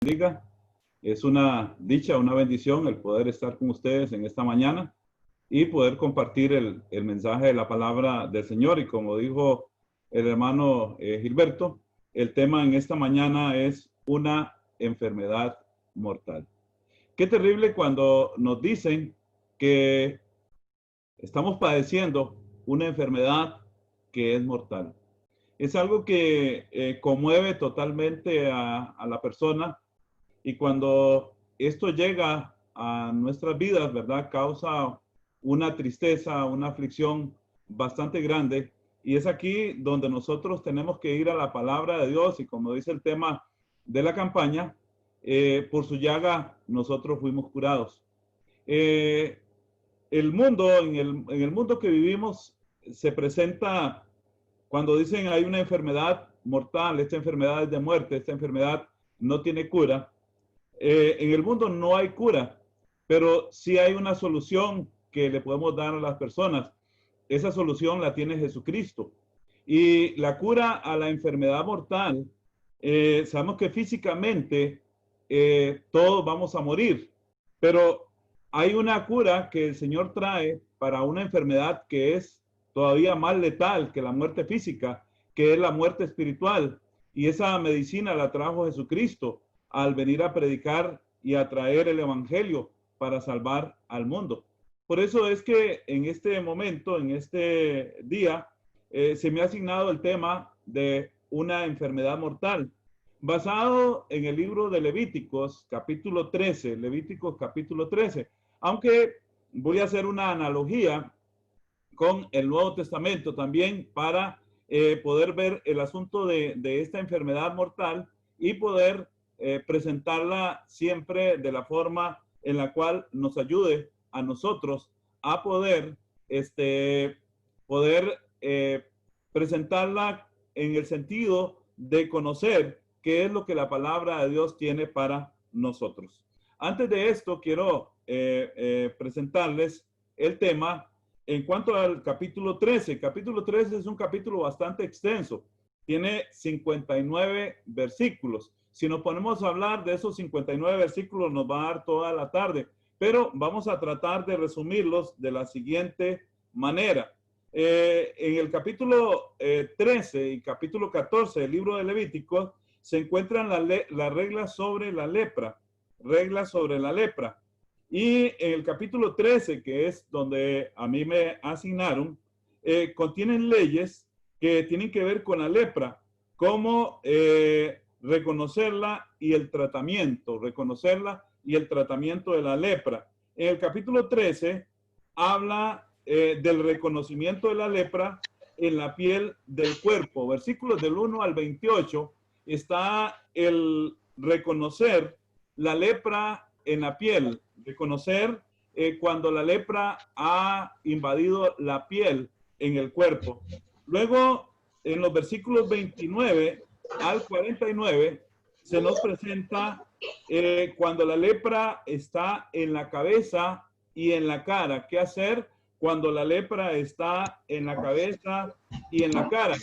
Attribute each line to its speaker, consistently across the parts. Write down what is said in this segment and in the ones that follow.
Speaker 1: bendiga. Es una dicha, una bendición el poder estar con ustedes en esta mañana y poder compartir el mensaje de la palabra del Señor. Y como dijo el hermano Gilberto, el tema en esta mañana es una enfermedad mortal. Qué terrible cuando nos dicen que estamos padeciendo una enfermedad que es mortal. Es algo que conmueve totalmente a la persona. Y cuando esto llega a nuestras vidas, ¿verdad? Causa una tristeza, una aflicción bastante grande. Y es aquí donde nosotros tenemos que ir a la palabra de Dios. Y como dice el tema de la campaña, por su llaga nosotros fuimos curados. El mundo, en el mundo que vivimos, se presenta cuando dicen hay una enfermedad mortal, esta enfermedad es de muerte, esta enfermedad no tiene cura. En el mundo no hay cura, pero sí hay una solución que le podemos dar a las personas. Esa solución la tiene Jesucristo. Y la cura a la enfermedad mortal, sabemos que físicamente todos vamos a morir, pero hay una cura que el Señor trae para una enfermedad que es todavía más letal que la muerte física, que es la muerte espiritual. Y esa medicina la trajo Jesucristo al venir a predicar y a traer el evangelio para salvar al mundo. Por eso es que en este momento, en este día, se me ha asignado el tema de una enfermedad mortal, basado en el libro de Levíticos, capítulo 13, Levíticos capítulo 13, aunque voy a hacer una analogía con el Nuevo Testamento también para poder ver el asunto de esta enfermedad mortal y poder presentarla siempre de la forma en la cual nos ayude a nosotros a poder, poder presentarla en el sentido de conocer qué es lo que la palabra de Dios tiene para nosotros. Antes de esto, quiero presentarles el tema en cuanto al capítulo 13. Capítulo 13 es un capítulo bastante extenso. Tiene 59 versículos. Si nos ponemos a hablar de esos 59 versículos, nos va a dar toda la tarde. Pero vamos a tratar de resumirlos de la siguiente manera. En el capítulo 13 y capítulo 14 del libro de Levítico se encuentran las reglas sobre la lepra. Reglas sobre la lepra. Y en el capítulo 13, que es donde a mí me asignaron, contienen leyes que tienen que ver con la lepra, cómo reconocerla y el tratamiento, reconocerla y el tratamiento de la lepra. En el capítulo 13 habla del reconocimiento de la lepra en la piel del cuerpo. Versículos del 1 al 28 está el reconocer la lepra en la piel, reconocer cuando la lepra ha invadido la piel en el cuerpo. Luego, en los versículos 29 al 49, se nos presenta cuando la lepra está en la cabeza y en la cara. ¿Qué hacer cuando la lepra está en la cabeza y en la cara?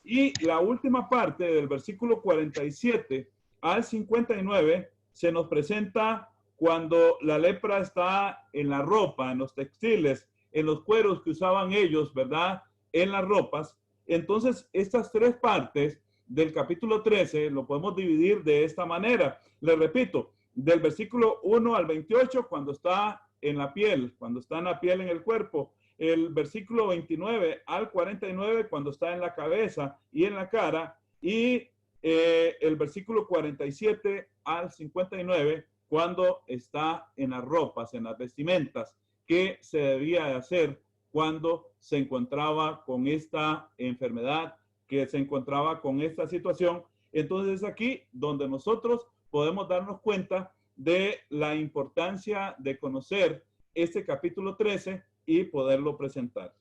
Speaker 1: Y la última parte del versículo 47 al 59 se nos presenta cuando la lepra está en la ropa, en los textiles, en los cueros que usaban ellos, ¿verdad? En las ropas. Entonces, estas tres partes del capítulo 13 lo podemos dividir de esta manera. Les repito, del versículo 1 al 28, cuando está en la piel, cuando está en la piel en el cuerpo. El versículo 29 al 49, cuando está en la cabeza y en la cara. Y el versículo 47 al 59, cuando está en las ropas, en las vestimentas, que se debía de hacer cuando se encontraba con esta enfermedad, que se encontraba con esta situación. Entonces es aquí donde nosotros podemos darnos cuenta de la importancia de conocer este capítulo 13 y poderlo presentar.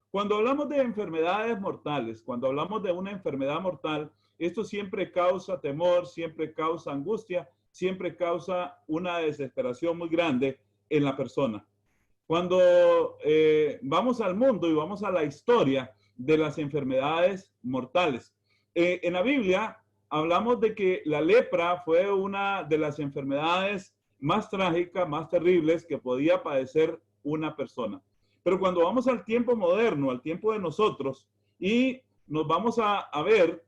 Speaker 1: Cuando hablamos de enfermedades mortales, cuando hablamos de una enfermedad mortal, esto siempre causa temor, siempre causa angustia, siempre causa una desesperación muy grande en la persona. Cuando vamos al mundo y vamos a la historia de las enfermedades mortales, en la Biblia hablamos de que la lepra fue una de las enfermedades más trágicas, más terribles que podía padecer una persona. Pero cuando vamos al tiempo moderno, al tiempo de nosotros, y nos vamos a ver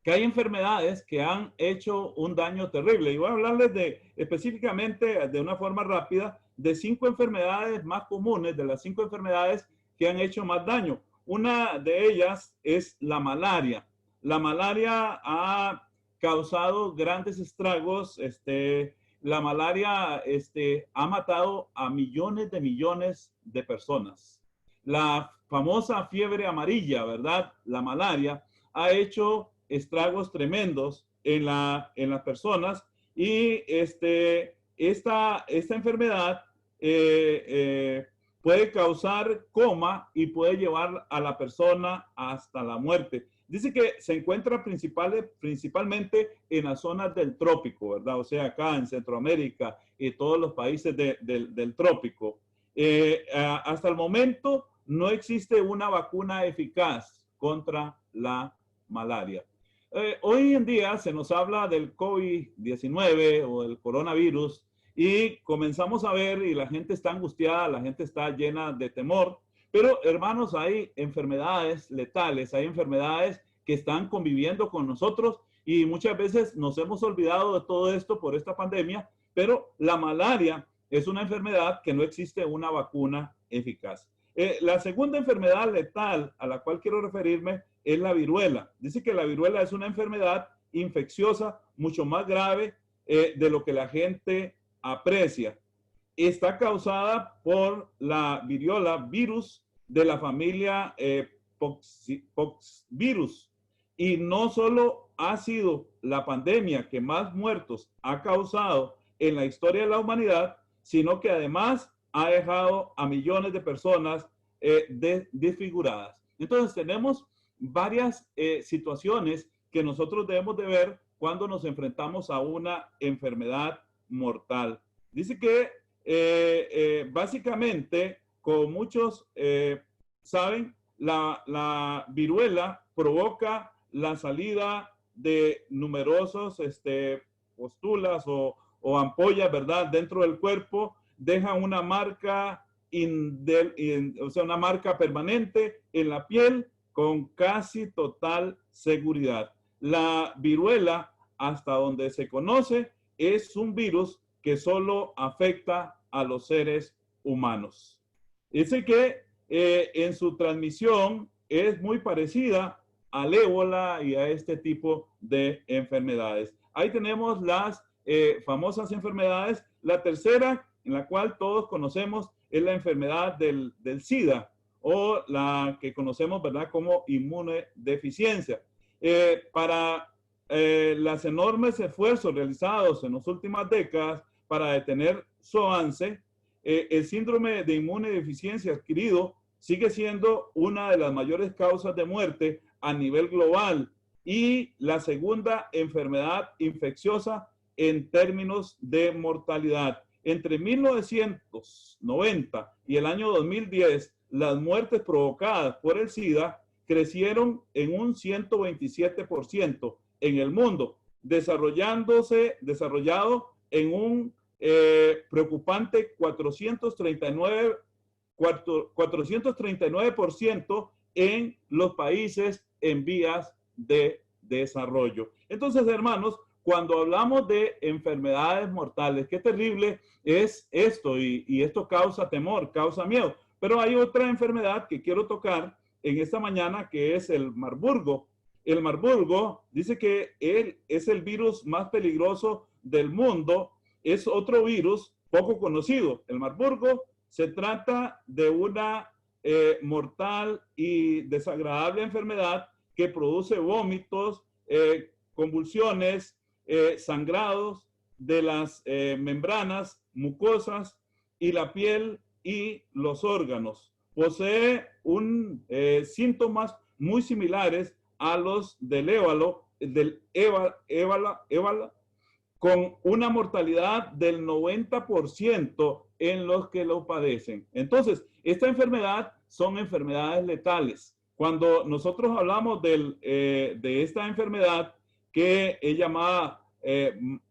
Speaker 1: que hay enfermedades que han hecho un daño terrible. Y voy a hablarles específicamente, de una forma rápida, de 5 enfermedades más comunes, de las 5 enfermedades que han hecho más daño. Una de ellas es la malaria. La malaria ha causado grandes estragos. La malaria ha matado a millones de personas. La famosa fiebre amarilla, ¿verdad? La malaria ha hecho estragos tremendos en las personas, y esta enfermedad puede causar coma y puede llevar a la persona hasta la muerte. Dice que se encuentra principalmente en las zonas del trópico, ¿verdad? O sea, acá en Centroamérica y todos los países del trópico. Hasta el momento no existe una vacuna eficaz contra la malaria. Hoy en día se nos habla del COVID-19 o del coronavirus, y comenzamos a ver, y la gente está angustiada, la gente está llena de temor. Pero hermanos, hay enfermedades letales, hay enfermedades que están conviviendo con nosotros, y muchas veces nos hemos olvidado de todo esto por esta pandemia. Pero la malaria es una enfermedad que no existe una vacuna eficaz. La segunda enfermedad letal a la cual quiero referirme es la viruela. Dice que la viruela es una enfermedad infecciosa mucho más grave de lo que la gente aprecia. Está causada por la viruela virus de la familia poxvirus. Y no solo ha sido la pandemia que más muertos ha causado en la historia de la humanidad, sino que además ha dejado a millones de personas desfiguradas. Entonces tenemos varias situaciones que nosotros debemos de ver cuando nos enfrentamos a una enfermedad mortal. Dice que básicamente, como muchos saben, la viruela provoca la salida de numerosos pústulas o ampollas, ¿verdad?, dentro del cuerpo. Deja una marca, o sea, una marca permanente en la piel con casi total seguridad. La viruela, hasta donde se conoce, es un virus que solo afecta a los seres humanos. Dice que en su transmisión es muy parecida al ébola y a este tipo de enfermedades. Ahí tenemos las famosas enfermedades. La tercera, en la cual todos conocemos, es la enfermedad del SIDA, o la que conocemos, ¿verdad?, como inmunodeficiencia. Para los enormes esfuerzos realizados en las últimas décadas para detener su avance, el síndrome de inmunodeficiencia adquirido sigue siendo una de las mayores causas de muerte a nivel global, y la segunda enfermedad infecciosa en términos de mortalidad. Entre 1990 y el año 2010, las muertes provocadas por el SIDA crecieron en un 127% en el mundo, desarrollado en un preocupante 439% en los países en vías de desarrollo. Entonces, hermanos, cuando hablamos de enfermedades mortales, qué terrible es esto, y esto causa temor, causa miedo. Pero hay otra enfermedad que quiero tocar en esta mañana, que es el Marburgo. El Marburgo dice que él es el virus más peligroso del mundo. Es otro virus poco conocido. El Marburgo se trata de una mortal y desagradable enfermedad que produce vómitos, convulsiones, sangrados de las membranas mucosas y la piel y los órganos. Posee síntomas muy similares a los del ébola, con una mortalidad del 90% en los que lo padecen. Entonces, esta enfermedad son enfermedades letales. Cuando nosotros hablamos de esta enfermedad, que es llamada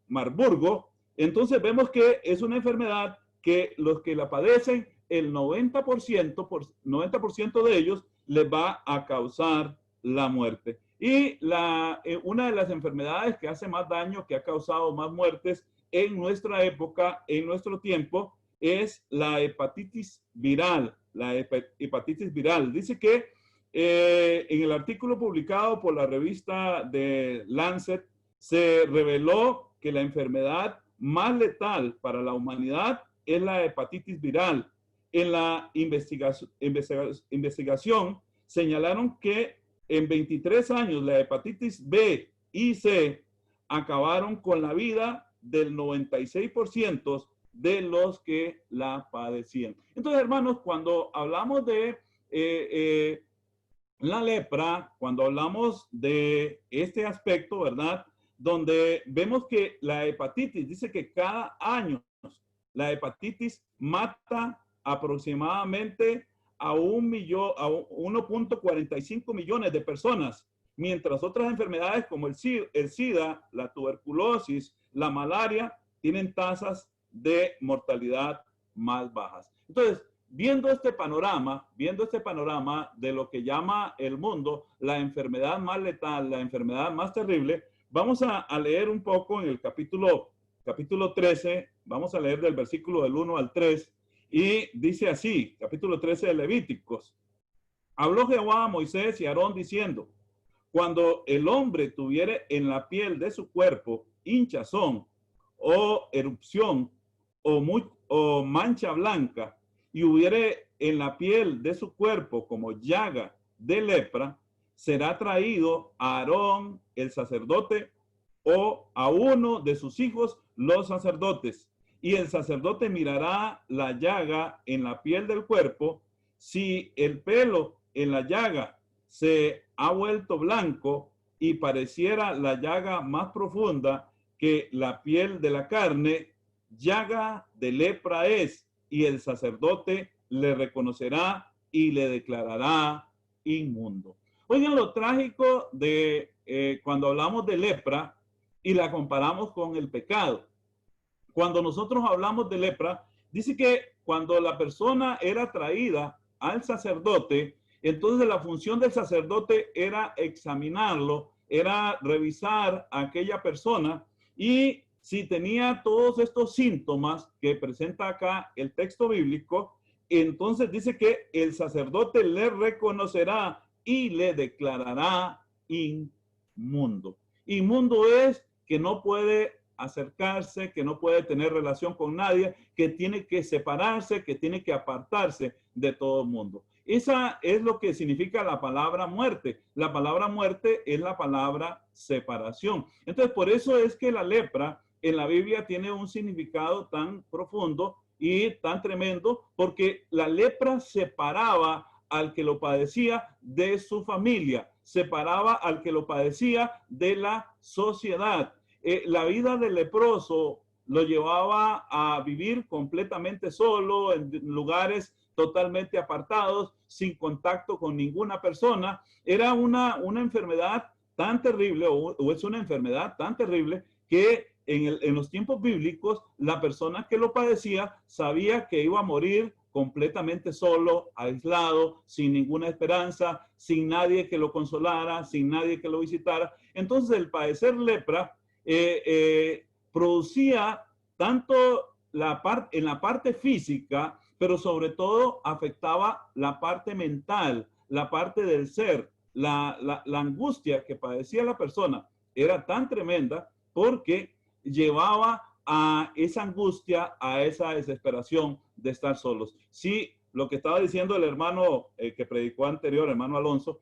Speaker 1: Marburgo. Entonces vemos que es una enfermedad que los que la padecen, el 90% de ellos les va a causar la muerte. Y una de las enfermedades que hace más daño, que ha causado más muertes en nuestra época, en nuestro tiempo, es la hepatitis viral. La hepatitis viral. Dice que en el artículo publicado por la revista de Lancet se reveló que la enfermedad más letal para la humanidad es la hepatitis viral. En la investigación señalaron que en 23 años la hepatitis B y C acabaron con la vida del 96% de los que la padecían. Entonces, hermanos, cuando hablamos de la lepra, cuando hablamos de este aspecto, ¿verdad? Donde vemos que la hepatitis, dice que cada año la hepatitis mata aproximadamente a 1.45 millones de personas, mientras otras enfermedades como el SIDA, la tuberculosis, la malaria, tienen tasas de mortalidad más bajas. Entonces, viendo este panorama de lo que llama el mundo la enfermedad más letal, la enfermedad más terrible, vamos a leer un poco en el capítulo 13, vamos a leer del versículo del 1 al 3, y dice así, capítulo 13 de Levíticos. Habló Jehová a Moisés y a Aarón diciendo, cuando el hombre tuviere en la piel de su cuerpo hinchazón o erupción o mancha blanca, y hubiere en la piel de su cuerpo como llaga de lepra, será traído a Aarón el sacerdote o a uno de sus hijos los sacerdotes, y el sacerdote mirará la llaga en la piel del cuerpo. Si el pelo en la llaga se ha vuelto blanco y pareciera la llaga más profunda que la piel de la carne, llaga de lepra es, y el sacerdote le reconocerá y le declarará inmundo. Oigan lo trágico de cuando hablamos de lepra y la comparamos con el pecado. Cuando nosotros hablamos de lepra, dice que cuando la persona era traída al sacerdote, entonces la función del sacerdote era examinarlo, era revisar a aquella persona, y si tenía todos estos síntomas que presenta acá el texto bíblico, entonces dice que el sacerdote le reconocerá y le declarará inmundo. Inmundo es que no puede acercarse, que no puede tener relación con nadie, que tiene que separarse, que tiene que apartarse de todo el mundo. Esa es lo que significa la palabra muerte. La palabra muerte es la palabra separación. Entonces, por eso es que la lepra en la Biblia tiene un significado tan profundo y tan tremendo, porque la lepra separaba al que lo padecía de su familia, separaba al que lo padecía de la sociedad. La vida del leproso lo llevaba a vivir completamente solo, en lugares totalmente apartados, sin contacto con ninguna persona. Era una enfermedad tan terrible, o es una enfermedad tan terrible, que en los tiempos bíblicos, la persona que lo padecía sabía que iba a morir completamente solo, aislado, sin ninguna esperanza, sin nadie que lo consolara, sin nadie que lo visitara. Entonces, el padecer lepra producía tanto en la parte física, pero sobre todo afectaba la parte mental, la parte del ser. La angustia que padecía la persona era tan tremenda porque llevaba a esa angustia, a esa desesperación de estar solos. Sí, lo que estaba diciendo el hermano que predicó anterior, hermano Alonso,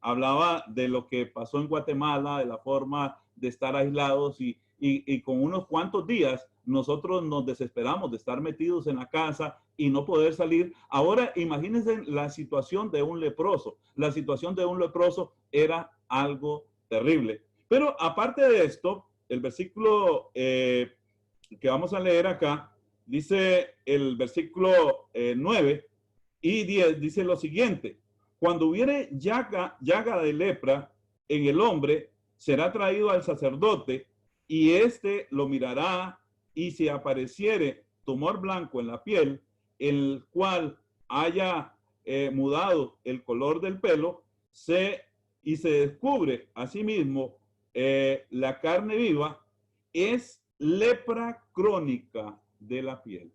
Speaker 1: hablaba de lo que pasó en Guatemala, de la forma de estar aislados y con unos cuantos días nosotros nos desesperamos de estar metidos en la casa y no poder salir. Ahora imagínense la situación de un leproso. La situación de un leproso era algo terrible. Pero aparte de esto, el versículo que vamos a leer acá, dice el versículo 9 y 10, dice lo siguiente: cuando hubiere llaga de lepra en el hombre, será traído al sacerdote, y éste lo mirará, y si apareciere tumor blanco en la piel, el cual haya mudado el color del pelo, y se descubre asimismo la carne viva, es lepra crónica de la piel.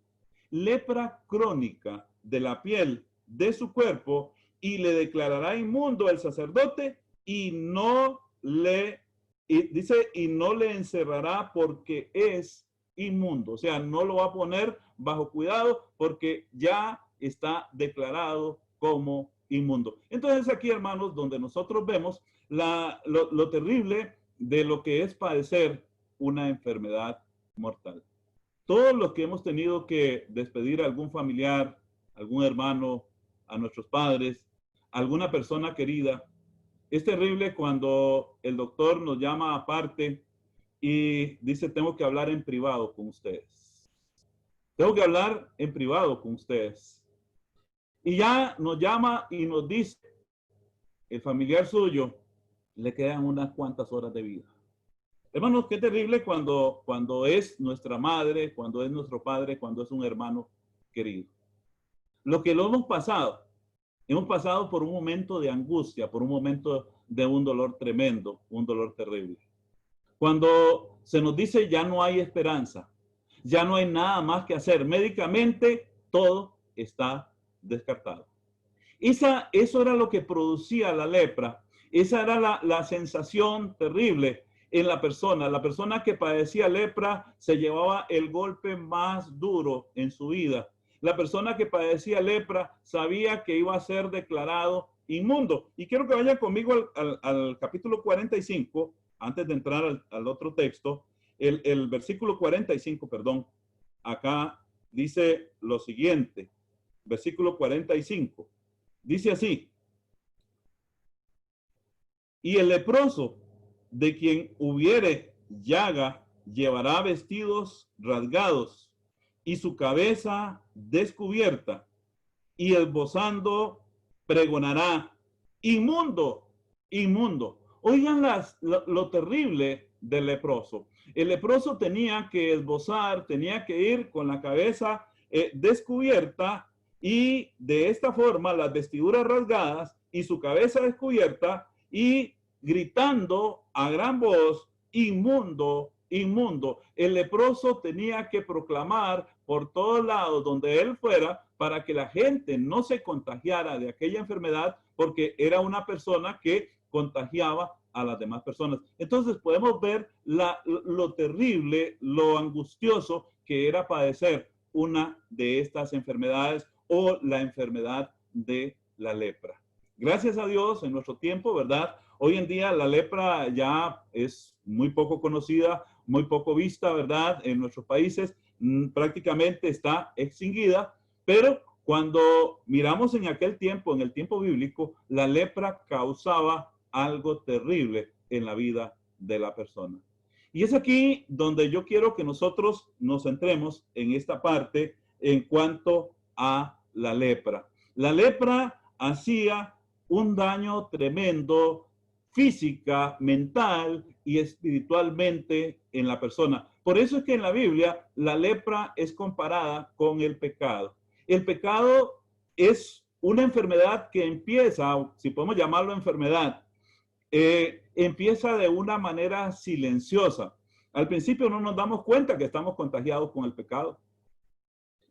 Speaker 1: Lepra crónica de la piel de su cuerpo, y le declarará inmundo al sacerdote, y no le, y no le encerrará porque es inmundo. O sea, no lo va a poner bajo cuidado porque ya está declarado como inmundo. Entonces aquí, hermanos, donde nosotros vemos lo terrible de lo que es padecer una enfermedad mortal. Todos los que hemos tenido que despedir a algún familiar, algún hermano, a nuestros padres, a alguna persona querida, es terrible cuando el doctor nos llama aparte y dice, tengo que hablar en privado con ustedes. Tengo que hablar en privado con ustedes. Y ya nos llama y nos dice, el familiar suyo le quedan unas cuantas horas de vida. Hermanos, qué terrible cuando es nuestra madre, cuando es nuestro padre, cuando es un hermano querido. Lo que lo hemos pasado por un momento de angustia, por un momento de un dolor tremendo, un dolor terrible. Cuando se nos dice ya no hay esperanza, ya no hay nada más que hacer, médicamente todo está descartado. Eso era lo que producía la lepra, esa era la sensación terrible en la persona que padecía lepra se llevaba el golpe más duro en su vida. La persona que padecía lepra sabía que iba a ser declarado inmundo. Y quiero que vayan conmigo al capítulo 45, antes de entrar al otro texto, el versículo 45, perdón, acá dice lo siguiente, versículo 45, dice así, y el leproso de quien hubiere llaga llevará vestidos rasgados y su cabeza descubierta, y esbozando pregonará, inmundo, inmundo. Oigan lo terrible del leproso. El leproso tenía que esbozar, tenía que ir con la cabeza descubierta, y de esta forma las vestiduras rasgadas y su cabeza descubierta, y gritando a gran voz, inmundo, inmundo. El leproso tenía que proclamar por todos lados donde él fuera para que la gente no se contagiara de aquella enfermedad, porque era una persona que contagiaba a las demás personas. Entonces podemos ver lo terrible, lo angustioso que era padecer una de estas enfermedades, o la enfermedad de la lepra. Gracias a Dios, en nuestro tiempo, ¿verdad? Hoy en día la lepra ya es muy poco conocida, muy poco vista, ¿verdad? En nuestros países prácticamente está extinguida, pero cuando miramos en aquel tiempo, en el tiempo bíblico, la lepra causaba algo terrible en la vida de la persona. Y es aquí donde yo quiero que nosotros nos centremos en esta parte en cuanto a la lepra. La lepra hacía un daño tremendo física, mental y espiritualmente en la persona. Por eso es que en la Biblia la lepra es comparada con el pecado. El pecado es una enfermedad que empieza, si podemos llamarlo enfermedad, empieza de una manera silenciosa. Al principio no nos damos cuenta que estamos contagiados con el pecado.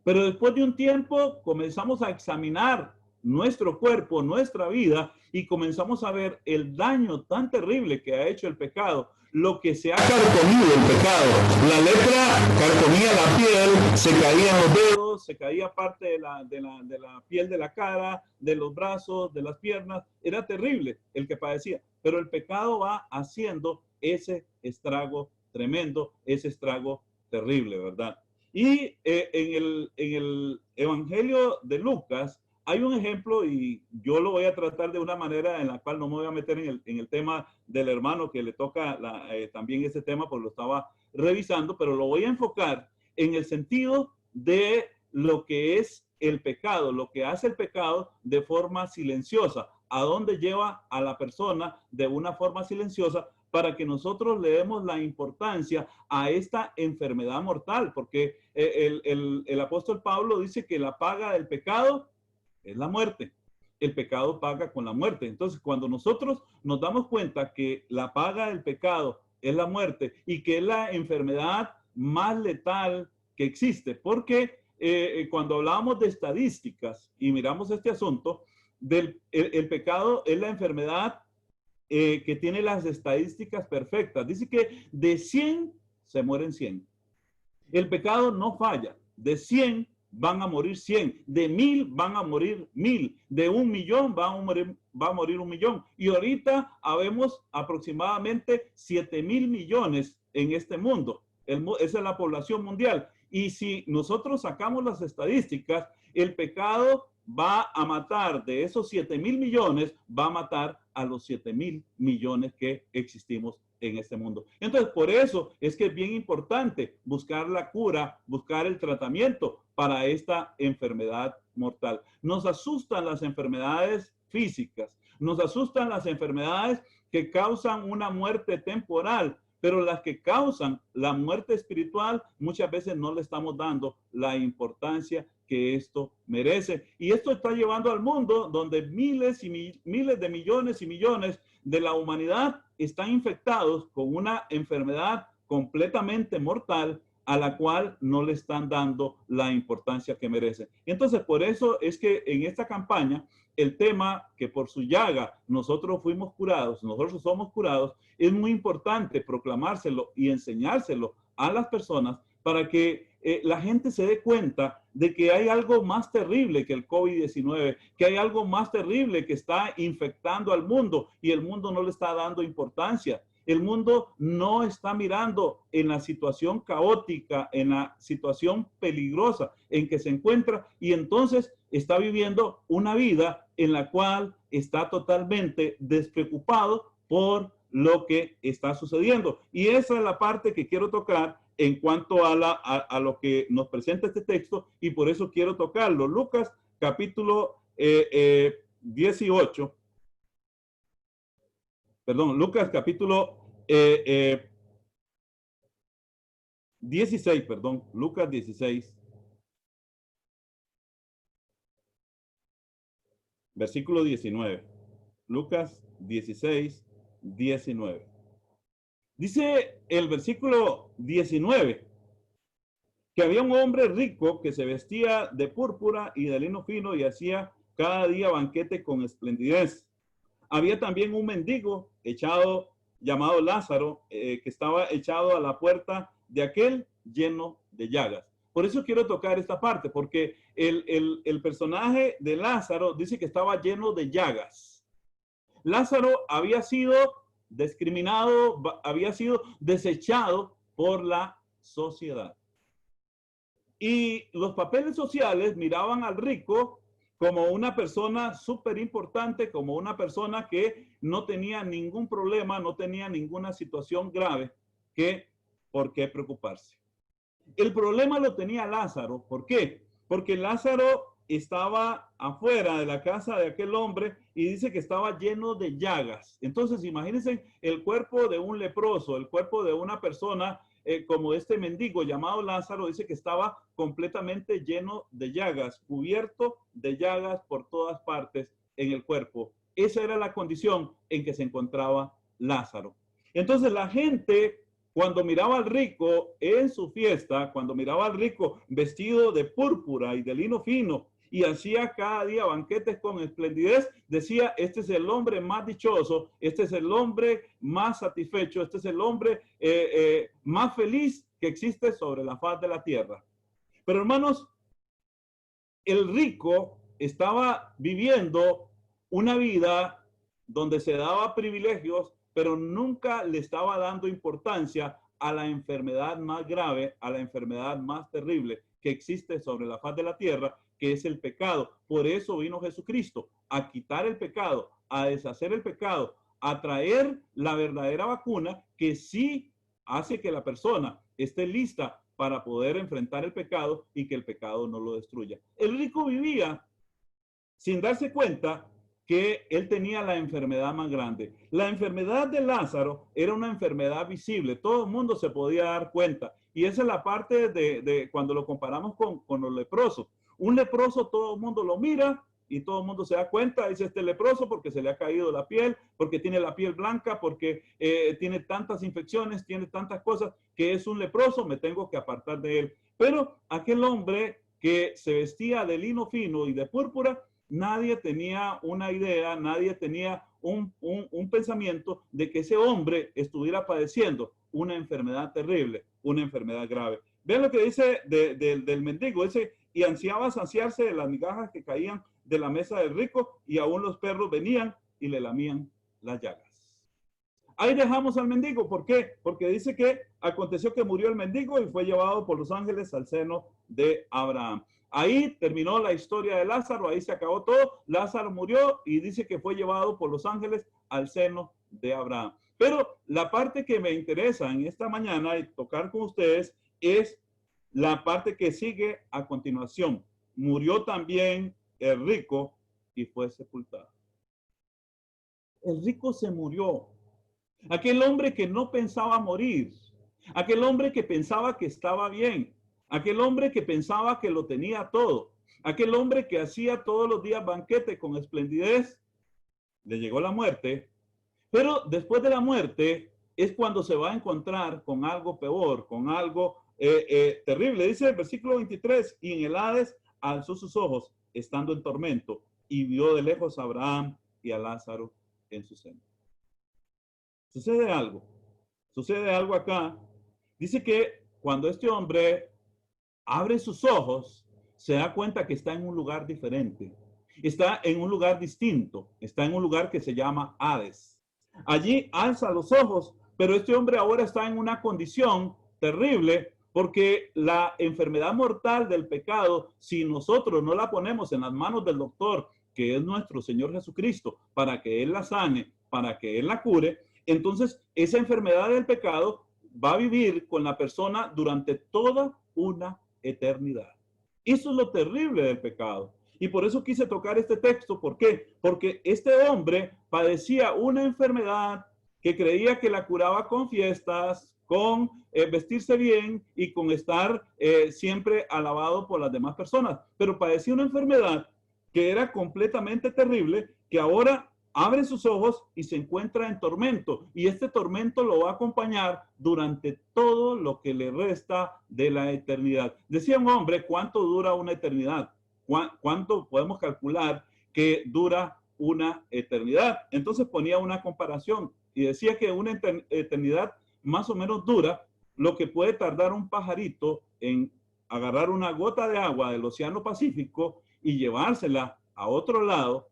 Speaker 1: Pero después de un tiempo comenzamos a examinar nuestro cuerpo, nuestra vida, y comenzamos a ver el daño tan terrible que ha hecho el pecado, lo que se ha carcomido el pecado. La lepra carcomía la piel, se caían los dedos, se caía parte de la piel de la cara, de los brazos, de las piernas. Era terrible el que padecía, pero el pecado va haciendo ese estrago tremendo, ese estrago terrible, ¿verdad? Y en el Evangelio de Lucas hay un ejemplo, y yo lo voy a tratar de una manera en la cual no me voy a meter en el tema del hermano que le toca también ese tema, porque lo estaba revisando, pero lo voy a enfocar en el sentido de lo que es el pecado, lo que hace el pecado de forma silenciosa, a dónde lleva a la persona de una forma silenciosa para que nosotros le demos la importancia a esta enfermedad mortal, porque el apóstol Pablo dice que la paga del pecado es la muerte. El pecado paga con la muerte. Entonces, cuando nosotros nos damos cuenta que la paga del pecado es la muerte y que es la enfermedad más letal que existe, porque cuando hablamos de estadísticas y miramos este asunto, el pecado es la enfermedad que tiene las estadísticas perfectas. Dice que de 100 se mueren 100. El pecado no falla. De 100 van a morir 100. De 1000 van a morir 1000. De 1.000.000 va a morir 1.000.000. Y ahorita habemos aproximadamente 7.000 millones en este mundo. Esa es la población mundial. Y si nosotros sacamos las estadísticas, el pecado va a matar de esos 7.000 millones, va a matar a los 7.000 millones que existimos en este mundo. Entonces, por eso es que es bien importante buscar la cura, buscar el tratamiento para esta enfermedad mortal. Nos asustan las enfermedades físicas, nos asustan las enfermedades que causan una muerte temporal, pero las que causan la muerte espiritual muchas veces no le estamos dando la importancia que esto merece. Y esto está llevando al mundo donde miles y miles de millones y millones de la humanidad están infectados con una enfermedad completamente mortal a la cual no le están dando la importancia que merece. Entonces, por eso es que en esta campaña, el tema que por su llaga nosotros fuimos curados, nosotros somos curados, es muy importante proclamárselo y enseñárselo a las personas para que la gente se dé cuenta de que hay algo más terrible que el COVID-19, que hay algo más terrible que está infectando al mundo y el mundo no le está dando importancia. El mundo no está mirando en la situación caótica, en la situación peligrosa en que se encuentra y entonces está viviendo una vida en la cual está totalmente despreocupado por lo que está sucediendo. Y esa es la parte que quiero tocar en cuanto a lo que nos presenta este texto y por eso quiero tocarlo. Lucas capítulo 18. Perdón, Lucas capítulo 16, perdón, Lucas 16, versículo 19. Lucas 16, 19. Dice el versículo 19 que había un hombre rico que se vestía de púrpura y de lino fino y hacía cada día banquete con esplendidez. Había también un mendigo llamado Lázaro, que estaba echado a la puerta de aquel lleno de llagas. Por eso quiero tocar esta parte, porque el personaje de Lázaro dice que estaba lleno de llagas. Lázaro había sido discriminado, había sido desechado por la sociedad. Y los papeles sociales miraban al rico como una persona súper importante, como una persona que no tenía ningún problema, no tenía ninguna situación grave que por qué preocuparse. El problema lo tenía Lázaro. ¿Por qué? Porque Lázaro estaba afuera de la casa de aquel hombre y dice que estaba lleno de llagas. Entonces, imagínense el cuerpo de un leproso, el cuerpo de una persona como este mendigo llamado Lázaro, dice que estaba completamente lleno de llagas, cubierto de llagas por todas partes en el cuerpo. Esa era la condición en que se encontraba Lázaro. Entonces la gente, cuando miraba al rico en su fiesta, cuando miraba al rico vestido de púrpura y de lino fino y hacía cada día banquetes con esplendidez, decía, este es el hombre más dichoso, este es el hombre más satisfecho, este es el hombre más feliz que existe sobre la faz de la tierra. Pero hermanos, el rico estaba viviendo una vida donde se daba privilegios, pero nunca le estaba dando importancia a la enfermedad más grave, a la enfermedad más terrible que existe sobre la faz de la tierra, que es el pecado. Por eso vino Jesucristo, a quitar el pecado, a deshacer el pecado, a traer la verdadera vacuna que sí hace que la persona esté lista para poder enfrentar el pecado y que el pecado no lo destruya. El rico vivía sin darse cuenta que él tenía la enfermedad más grande. La enfermedad de Lázaro era una enfermedad visible, todo el mundo se podía dar cuenta. Y esa es la parte de cuando lo comparamos con los leprosos. Un leproso todo el mundo lo mira y todo el mundo se da cuenta, dice este leproso porque se le ha caído la piel, porque tiene la piel blanca, porque tiene tantas infecciones, tiene tantas cosas, que es un leproso, me tengo que apartar de él. Pero aquel hombre que se vestía de lino fino y de púrpura, nadie tenía una idea, nadie tenía un pensamiento de que ese hombre estuviera padeciendo una enfermedad terrible, una enfermedad grave. Vean lo que dice del mendigo, dice, y ansiaba saciarse de las migajas que caían de la mesa del rico, y aún los perros venían y le lamían las llagas. Ahí dejamos al mendigo. ¿Por qué? Porque dice que aconteció que murió el mendigo y fue llevado por los ángeles al seno de Abraham. Ahí terminó la historia de Lázaro, ahí se acabó todo. Lázaro murió y dice que fue llevado por los ángeles al seno de Abraham. Pero la parte que me interesa en esta mañana y tocar con ustedes es la parte que sigue a continuación. Murió también el rico y fue sepultado. El rico se murió. Aquel hombre que no pensaba morir. Aquel hombre que pensaba que estaba bien. Aquel hombre que pensaba que lo tenía todo. Aquel hombre que hacía todos los días banquete con esplendidez. Le llegó la muerte. Pero después de la muerte es cuando se va a encontrar con algo peor, con algo terrible. Dice el versículo 23, y en el Hades alzó sus ojos, estando en tormento, y vio de lejos a Abraham y a Lázaro en su seno. Sucede algo acá. Dice que cuando este hombre abre sus ojos, se da cuenta que está en un lugar diferente. Está en un lugar distinto. Está en un lugar que se llama Hades. Allí alza los ojos, pero este hombre ahora está en una condición terrible porque la enfermedad mortal del pecado, si nosotros no la ponemos en las manos del doctor, que es nuestro Señor Jesucristo, para que Él la sane, para que Él la cure, entonces esa enfermedad del pecado va a vivir con la persona durante toda una eternidad. Eso es lo terrible del pecado. Y por eso quise tocar este texto. ¿Por qué? Porque este hombre padecía una enfermedad que creía que la curaba con fiestas, con vestirse bien y con estar siempre alabado por las demás personas. Pero padecía una enfermedad que era completamente terrible, que ahora abre sus ojos y se encuentra en tormento. Y este tormento lo va a acompañar durante todo lo que le resta de la eternidad. Decía un hombre, ¿cuánto dura una eternidad? ¿Cuánto podemos calcular que dura una eternidad? Entonces ponía una comparación y decía que una eternidad más o menos dura lo que puede tardar un pajarito en agarrar una gota de agua del Océano Pacífico y llevársela a otro lado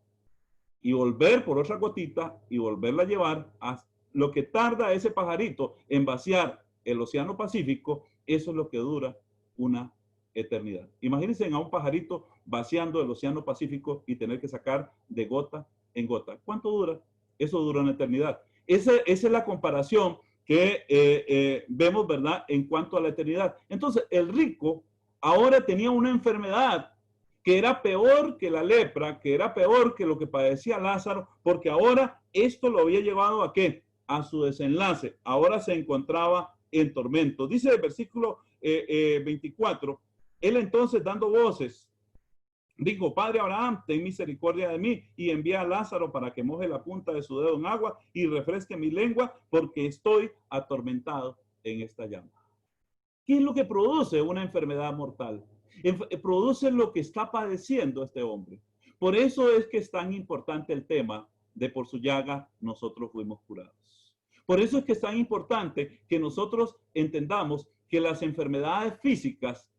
Speaker 1: y volver por otra gotita y volverla a llevar a lo que tarda ese pajarito en vaciar el Océano Pacífico. Eso es lo que dura una eternidad. Imagínense a un pajarito vaciando el Océano Pacífico y tener que sacar de gota en gota. ¿Cuánto dura? Eso dura una eternidad. Esa es la comparación que vemos, ¿verdad? En cuanto a la eternidad. Entonces, el rico ahora tenía una enfermedad que era peor que la lepra, que era peor que lo que padecía Lázaro, porque ahora esto lo había llevado ¿a qué? A su desenlace. Ahora se encontraba en tormento. Dice el versículo 24, él entonces dando voces, dijo, Padre Abraham, ten misericordia de mí y envía a Lázaro para que moje la punta de su dedo en agua y refresque mi lengua, porque estoy atormentado en esta llama. ¿Qué es lo que produce una enfermedad mortal? Produce lo que está padeciendo este hombre. Por eso es que es tan importante el tema de por su llaga nosotros fuimos curados. Por eso es que es tan importante que nosotros entendamos que las enfermedades físicas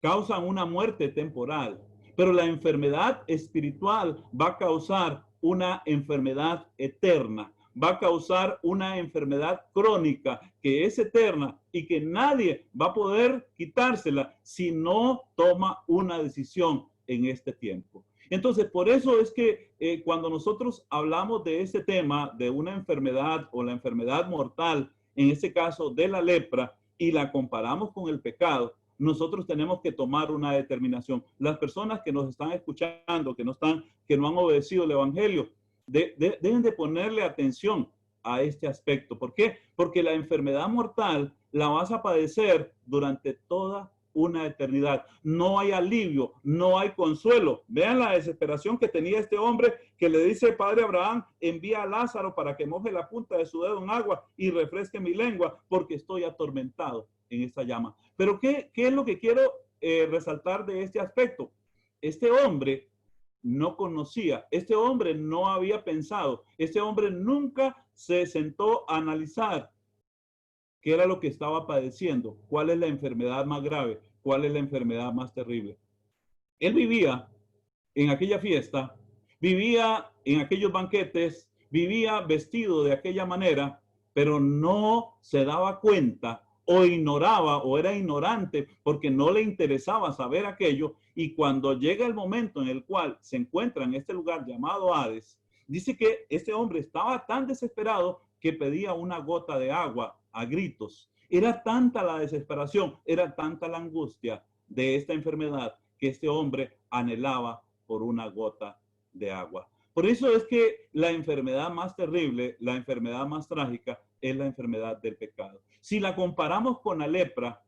Speaker 1: causan una muerte temporal, pero la enfermedad espiritual va a causar una enfermedad eterna, va a causar una enfermedad crónica que es eterna y que nadie va a poder quitársela si no toma una decisión en este tiempo. Entonces, por eso es que cuando nosotros hablamos de este tema, de una enfermedad o la enfermedad mortal, en este caso de la lepra, y la comparamos con el pecado, nosotros tenemos que tomar una determinación. Las personas que nos están escuchando, que no han obedecido el evangelio, deben de ponerle atención a este aspecto. ¿Por qué? Porque la enfermedad mortal la vas a padecer durante toda una eternidad. No hay alivio, no hay consuelo. Vean la desesperación que tenía este hombre que le dice, Padre Abraham, envía a Lázaro para que moje la punta de su dedo en agua y refresque mi lengua porque estoy atormentado en esta llama. Pero ¿qué es lo que quiero resaltar de este aspecto? Este hombre no conocía, este hombre no había pensado, este hombre nunca se sentó a analizar qué era lo que estaba padeciendo, cuál es la enfermedad más grave, cuál es la enfermedad más terrible. Él vivía en aquella fiesta, vivía en aquellos banquetes, vivía vestido de aquella manera, pero no se daba cuenta o ignoraba o era ignorante porque no le interesaba saber aquello. Y cuando llega el momento en el cual se encuentra en este lugar llamado Hades, dice que este hombre estaba tan desesperado que pedía una gota de agua a gritos. Era tanta la desesperación, era tanta la angustia de esta enfermedad que este hombre anhelaba por una gota de agua. Por eso es que la enfermedad más terrible, la enfermedad más trágica, es la enfermedad del pecado. Si la comparamos con la lepra,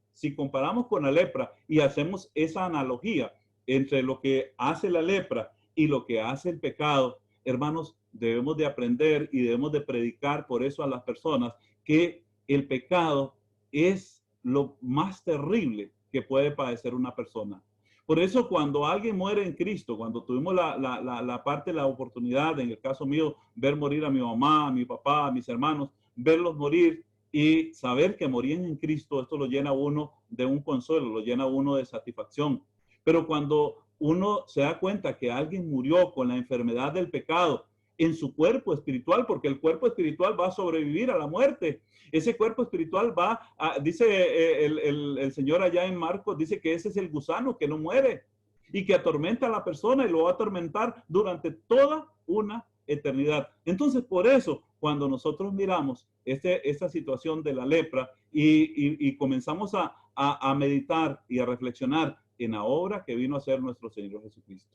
Speaker 1: y hacemos esa analogía entre lo que hace la lepra y lo que hace el pecado, hermanos, debemos de aprender y debemos de predicar por eso a las personas que el pecado es lo más terrible que puede padecer una persona. Por eso cuando alguien muere en Cristo, cuando tuvimos la oportunidad, en el caso mío, ver morir a mi mamá, a mi papá, a mis hermanos, verlos morir y saber que morían en Cristo, esto lo llena a uno de un consuelo, lo llena a uno de satisfacción. Pero cuando uno se da cuenta que alguien murió con la enfermedad del pecado en su cuerpo espiritual, porque el cuerpo espiritual va a sobrevivir a la muerte. Ese cuerpo espiritual va a, dice el Señor allá en Marcos, dice que ese es el gusano que no muere y que atormenta a la persona y lo va a atormentar durante toda una eternidad. Entonces, por eso, cuando nosotros miramos esta situación de la lepra y comenzamos a meditar y a reflexionar en la obra que vino a hacer nuestro Señor Jesucristo.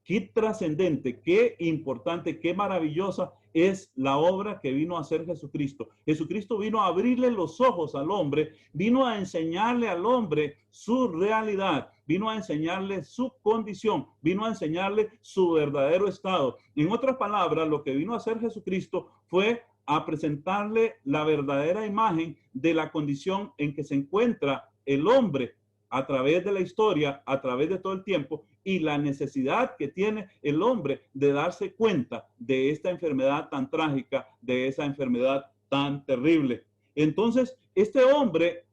Speaker 1: Qué trascendente, qué importante, qué maravillosa es la obra que vino a hacer Jesucristo. Jesucristo vino a abrirle los ojos al hombre, vino a enseñarle al hombre su realidad, vino a enseñarle su condición, vino a enseñarle su verdadero estado. En otras palabras, lo que vino a hacer Jesucristo fue a presentarle la verdadera imagen de la condición en que se encuentra el hombre a través de la historia, a través de todo el tiempo, y la necesidad que tiene el hombre de darse cuenta de esta enfermedad tan trágica, de esa enfermedad tan terrible. Entonces, este hombre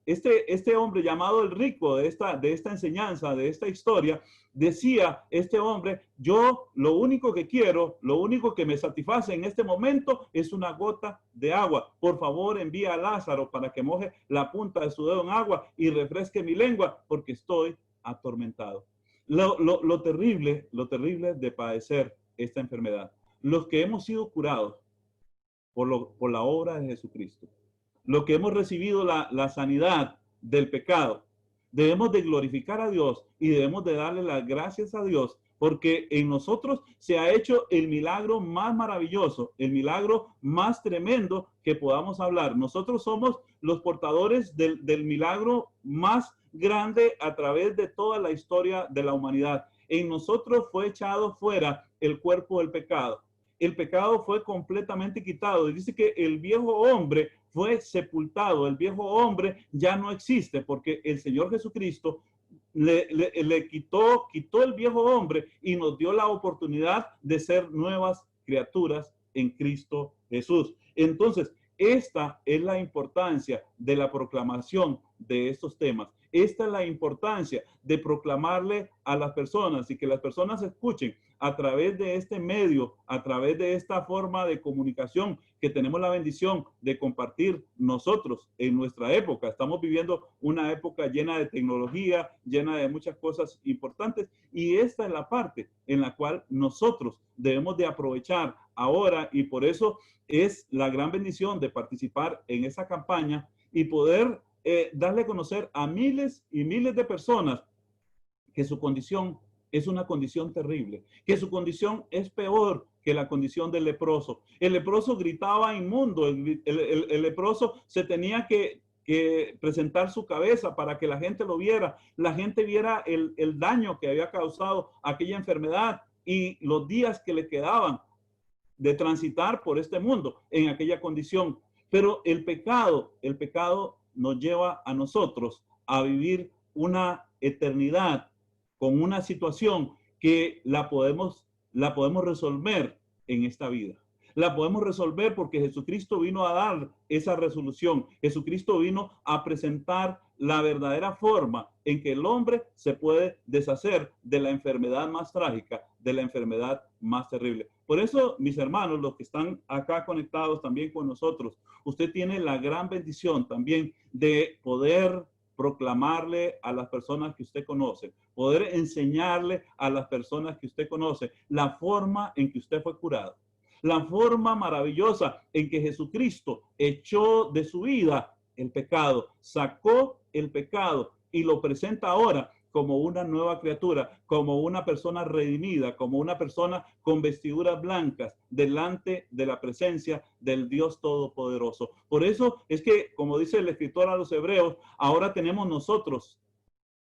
Speaker 1: llamado el rico de esta enseñanza, de esta historia, decía este hombre, yo lo único que quiero, lo único que me satisface en este momento es una gota de agua. Por favor, envía a Lázaro para que moje la punta de su dedo en agua y refresque mi lengua porque estoy atormentado. Lo terrible de padecer esta enfermedad, los que hemos sido curados por la obra de Jesucristo, los que hemos recibido la sanidad del pecado, debemos de glorificar a Dios y debemos de darle las gracias a Dios porque en nosotros se ha hecho el milagro más maravilloso, el milagro más tremendo que podamos hablar. Nosotros somos los portadores del milagro más grande a través de toda la historia de la humanidad. En nosotros fue echado fuera el cuerpo del pecado. El pecado fue completamente quitado. Y dice que el viejo hombre fue sepultado. El viejo hombre ya no existe porque el Señor Jesucristo le quitó el viejo hombre y nos dio la oportunidad de ser nuevas criaturas en Cristo Jesús. Entonces, esta es la importancia de la proclamación de estos temas. Esta es la importancia de proclamarle a las personas y que las personas escuchen a través de este medio, a través de esta forma de comunicación que tenemos la bendición de compartir nosotros en nuestra época. Estamos viviendo una época llena de tecnología, llena de muchas cosas importantes y esta es la parte en la cual nosotros debemos de aprovechar ahora y por eso es la gran bendición de participar en esa campaña y poder darle a conocer a miles y miles de personas que su condición es una condición terrible, que su condición es peor que la condición del leproso. El leproso gritaba inmundo, el leproso se tenía que presentar su cabeza para que la gente lo viera, la gente viera el daño que había causado aquella enfermedad y los días que le quedaban de transitar por este mundo en aquella condición. Pero el pecado nos lleva a nosotros a vivir una eternidad con una situación que la podemos resolver en esta vida. La podemos resolver porque Jesucristo vino a dar esa resolución. Jesucristo vino a presentar la verdadera forma en que el hombre se puede deshacer de la enfermedad más trágica, de la enfermedad más terrible. Por eso, mis hermanos, los que están acá conectados también con nosotros, usted tiene la gran bendición también de poder proclamarle a las personas que usted conoce, poder enseñarle a las personas que usted conoce la forma en que usted fue curado, la forma maravillosa en que Jesucristo echó de su vida el pecado, sacó el pecado y lo presenta ahora como una nueva criatura, como una persona redimida, como una persona con vestiduras blancas delante de la presencia del Dios Todopoderoso. Por eso es que, como dice el escritor a los Hebreos, ahora tenemos nosotros,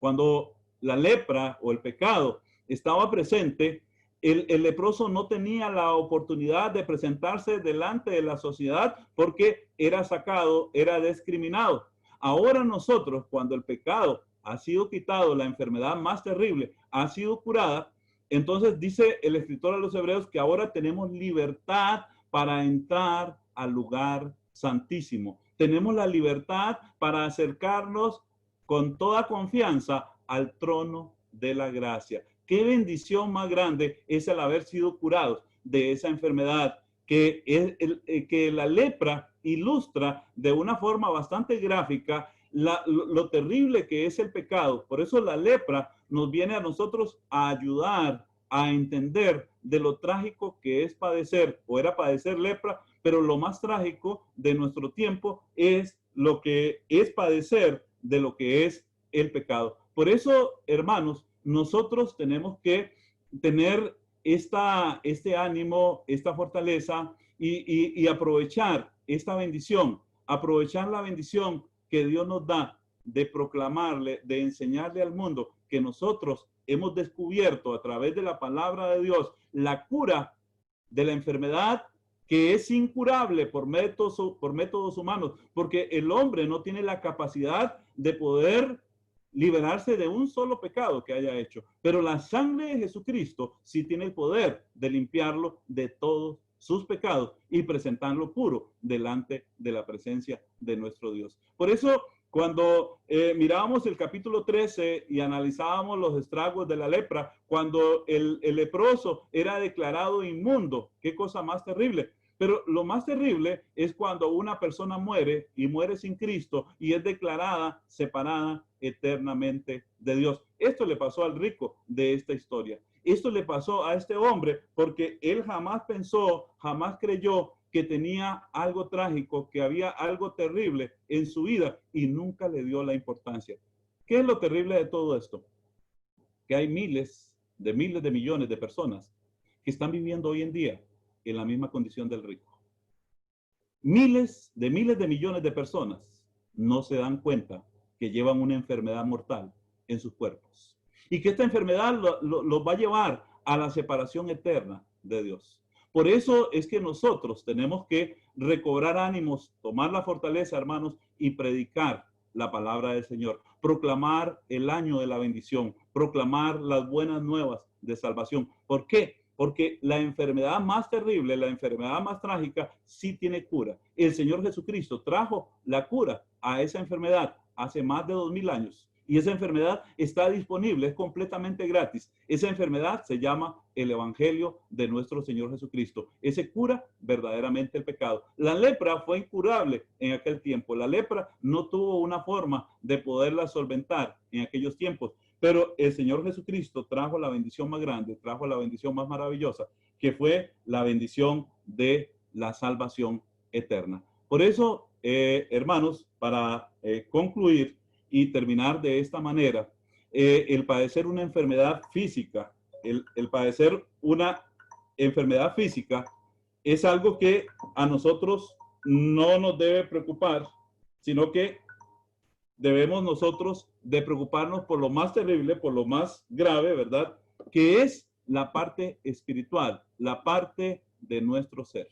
Speaker 1: cuando la lepra o el pecado estaba presente, el leproso no tenía la oportunidad de presentarse delante de la sociedad porque era sacado, era discriminado. Ahora nosotros, cuando el pecado ha sido quitado, la enfermedad más terrible ha sido curada, entonces dice el escritor a los Hebreos que ahora tenemos libertad para entrar al lugar santísimo. Tenemos la libertad para acercarnos con toda confianza al trono de la gracia. Qué bendición más grande es el haber sido curados de esa enfermedad, que la lepra ilustra de una forma bastante gráfica lo terrible que es el pecado. Por eso la lepra nos viene a nosotros a ayudar a entender de lo trágico que es padecer, o era padecer lepra, pero lo más trágico de nuestro tiempo es lo que es padecer de lo que es el pecado. Por eso, hermanos, nosotros tenemos que tener este ánimo, esta fortaleza y aprovechar esta bendición, aprovechar la bendición que Dios nos da de proclamarle, de enseñarle al mundo que nosotros hemos descubierto a través de la palabra de Dios la cura de la enfermedad que es incurable por métodos humanos, porque el hombre no tiene la capacidad de poder liberarse de un solo pecado que haya hecho. Pero la sangre de Jesucristo sí tiene el poder de limpiarlo de todos sus pecados y presentarlo puro delante de la presencia de nuestro Dios. Por eso, cuando mirábamos el capítulo 13 y analizábamos los estragos de la lepra, cuando el leproso era declarado inmundo, qué cosa más terrible. Pero lo más terrible es cuando una persona muere y muere sin Cristo y es declarada separada eternamente de Dios. Esto le pasó al rico de esta historia. Esto le pasó a este hombre porque él jamás pensó, jamás creyó que tenía algo trágico, que había algo terrible en su vida y nunca le dio la importancia. ¿Qué es lo terrible de todo esto? Que hay miles de millones de personas que están viviendo hoy en día en la misma condición del rico. Miles de millones de personas no se dan cuenta que llevan una enfermedad mortal en sus cuerpos y que esta enfermedad los va a llevar a la separación eterna de Dios. Por eso es que nosotros tenemos que recobrar ánimos, tomar la fortaleza, hermanos, y predicar la palabra del Señor, proclamar el año de la bendición, proclamar las buenas nuevas de salvación. ¿Por qué? Porque la enfermedad más terrible, la enfermedad más trágica, sí tiene cura. El Señor Jesucristo trajo la cura a esa enfermedad hace más de 2000 años. Y esa enfermedad está disponible, es completamente gratis. Esa enfermedad se llama el Evangelio de nuestro Señor Jesucristo. Ese cura verdaderamente el pecado. La lepra fue incurable en aquel tiempo. La lepra no tuvo una forma de poderla solventar en aquellos tiempos. Pero el Señor Jesucristo trajo la bendición más grande, trajo la bendición más maravillosa, que fue la bendición de la salvación eterna. Por eso hermanos, para concluir y terminar de esta manera, el padecer una enfermedad física, el padecer una enfermedad física es algo que a nosotros no nos debe preocupar, sino que debemos nosotros de preocuparnos por lo más terrible, por lo más grave, ¿verdad? Que es la parte espiritual, la parte de nuestro ser.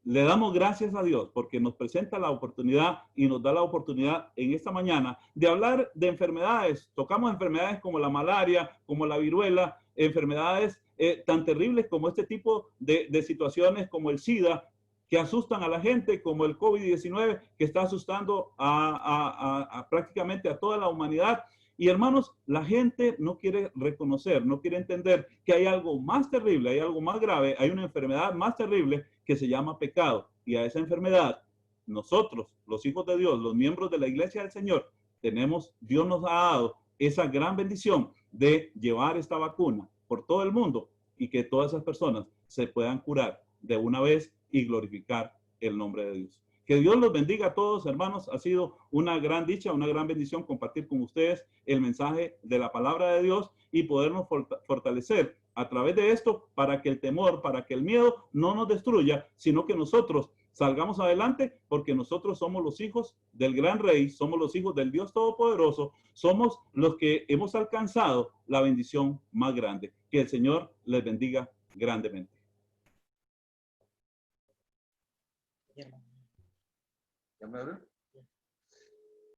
Speaker 1: Le damos gracias a Dios porque nos presenta la oportunidad y nos da la oportunidad en esta mañana de hablar de enfermedades. Tocamos enfermedades como la malaria, como la viruela, enfermedades tan terribles como este tipo de situaciones como el SIDA, que asustan a la gente, como el COVID-19, que está asustando a prácticamente a toda la humanidad. Y hermanos, la gente no quiere reconocer, no quiere entender que hay algo más terrible, hay algo más grave, hay una enfermedad más terrible que se llama pecado. Y a esa enfermedad, nosotros, los hijos de Dios, los miembros de la iglesia del Señor, Dios nos ha dado esa gran bendición de llevar esta vacuna por todo el mundo y que todas esas personas se puedan curar de una vez y glorificar el nombre de Dios. Que Dios los bendiga a todos, hermanos. Ha sido una gran dicha, una gran bendición compartir con ustedes el mensaje de la palabra de Dios y podernos fortalecer a través de esto para que el temor, para que el miedo no nos destruya, sino que nosotros salgamos adelante porque nosotros somos los hijos del gran rey, somos los hijos del Dios Todopoderoso, somos los que hemos alcanzado la bendición más grande. Que el Señor les bendiga grandemente.
Speaker 2: ¿Ya me abre?